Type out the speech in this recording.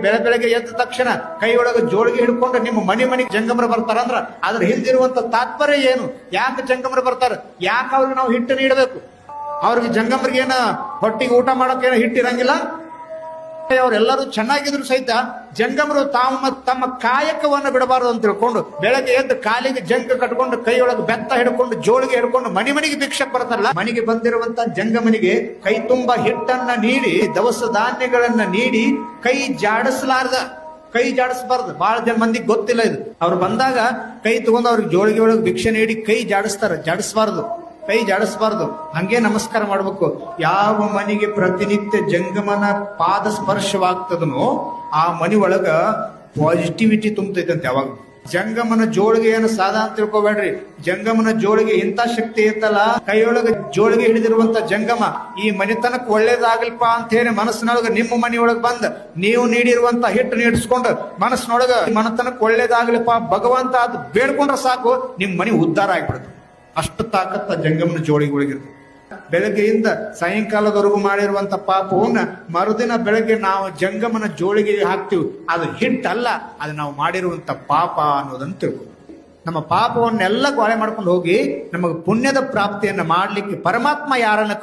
ಬೆಳಗ್ಗೆ ಎದ್ದ ತಕ್ಷಣ ಕೈ ಒಳಗೆ ಜೋಳಿಗೆ ಹಿಡ್ಕೊಂಡು ನಿಮ್ಮ ಮನೆಗೆ ಜಂಗಮರು ಬರ್ತಾರಂದ್ರ ಅದ್ರ ಹಿಂದಿರುವಂತ ತಾತ್ಪರ್ಯ ಏನು? ಯಾಕೆ ಜಂಗಮರು ಬರ್ತಾರ? ಯಾಕೆ ಅವ್ರಿಗೆ ನಾವು ಹಿಟ್ಟು ನೀಡಬೇಕು? ಅವ್ರಿಗೆ ಜಂಗಮರಿಗೆ ಏನ ಹೊಟ್ಟಿಗೆ ಊಟ ಮಾಡೋಕೆ ಹಿಟ್ಟಿರಂಗಿಲ್ಲ? ಅವರೆಲ್ಲರೂ ಚೆನ್ನಾಗಿದ್ರು ಸಹಿತ ಜಂಗಮರು ತಮ್ಮ ಕಾಯಕವನ್ನ ಬಿಡಬಾರದು ಅಂತ ತಿಳ್ಕೊಂಡು ಬೆಳಗ್ಗೆ ಎದ್ದು ಕಾಲಿಗೆ ಜಂಗ ಕಟ್ಕೊಂಡು ಕೈಯೊಳಗೆ ಬೆತ್ತ ಹಿಡ್ಕೊಂಡು ಜೋಳಿಗೆ ಹಿಡ್ಕೊಂಡು ಮನೆಗೆ ಭಿಕ್ಷಕ್ ಬರ್ತಾರಲ್ಲ, ಮನೆಗೆ ಬಂದಿರುವಂತ ಜಂಗಮನಿಗೆ ಕೈ ತುಂಬಾ ಹಿಟ್ಟನ್ನ ನೀಡಿ ದವಸ ಧಾನ್ಯಗಳನ್ನ ನೀಡಿ ಕೈ ಜಾಡಿಸಬಾರ್ದು. ಬಹಳ ಜನ ಮಂದಿಗೆ ಗೊತ್ತಿಲ್ಲ ಇದು. ಅವ್ರು ಬಂದಾಗ ಕೈ ತಗೊಂಡು ಅವ್ರಿಗೆ ಜೋಳಿಗೆ ಒಳಗೆ ಭಿಕ್ಷೆ ನೀಡಿ ಕೈ ಜಾಡಿಸಬಾರ್ದು. ಹಂಗೆ ನಮಸ್ಕಾರ ಮಾಡ್ಬೇಕು. ಯಾವ ಮನೆಗೆ ಪ್ರತಿನಿತ್ಯ ಜಂಗಮನ ಪಾದ ಸ್ಪರ್ಶವಾಗ್ತದನೋ ಆ ಮನೆ ಒಳಗ ಪಾಸಿಟಿವಿಟಿ ತುಂಬತೈತಂತೆ. ಯಾವಾಗ ಜಂಗಮನ ಜೋಳಿಗೆಯನ್ನು ಸಾಧಾರಣ ತಿಳ್ಕೊಬೇಡ್ರಿ. ಜಂಗಮನ ಜೋಳಿಗೆ ಇಂಥ ಶಕ್ತಿ ಇತ್ತಲ್ಲ, ಕೈಯೊಳಗೆ ಜೋಳಿಗೆ ಹಿಡಿದಿರುವಂತ ಜಂಗಮ ಈ ಮನೆತನಕ್ಕೆ ಒಳ್ಳೇದಾಗಲ್ಪ ಅಂತ ಹೇಳಿ ಮನಸ್ಸಿನೊಳಗ ನಿಮ್ಮ ಮನೆಯೊಳಗೆ ಬಂದ್ ನೀವು ನೀಡಿರುವಂತ ಹಿಟ್ಟು ನೀಡಿಸ್ಕೊಂಡು ಮನಸ್ಸಿನೊಳಗ ಮನೆತನಕ್ಕೆ ಒಳ್ಳೇದಾಗ್ಲಿಪ್ಪ ಭಗವಂತ ಅದು ಬೇಡ್ಕೊಂಡ್ರೆ ಸಾಕು, ನಿಮ್ ಮನೆ ಉದ್ಧಾರ ಆಗ್ಬಿಡುತ್ತೆ. ಅಷ್ಟು ತಾಕತ್ತ ಜಂಗಮನ ಜೋಳಿಗೆಗಳಿಗಿರ್ತದೆ. ಬೆಳಗ್ಗೆಯಿಂದ ಸಾಯಂಕಾಲದವರೆಗೂ ಮಾಡಿರುವಂತ ಪಾಪವನ್ನ ಮರುದಿನ ಬೆಳಗ್ಗೆ ನಾವು ಜಂಗಮನ ಜೋಳಿಗೆ ಹಾಕ್ತಿವಿ. ಅದು ಹಿಟ್ಟಲ್ಲ, ಅದು ನಾವು ಮಾಡಿರುವಂತ ಪಾಪ ಅನ್ನೋದನ್ನ ತಿಳ್ಕೊ. ನಮ್ಮ ಪಾಪವನ್ನೆಲ್ಲ ಗೋಳೆ ಮಾಡ್ಕೊಂಡು ಹೋಗಿ ನಮಗೆ ಪುಣ್ಯದ ಪ್ರಾಪ್ತಿಯನ್ನ ಮಾಡ್ಲಿಕ್ಕೆ ಪರಮಾತ್ಮ ಯಾರನ್ನ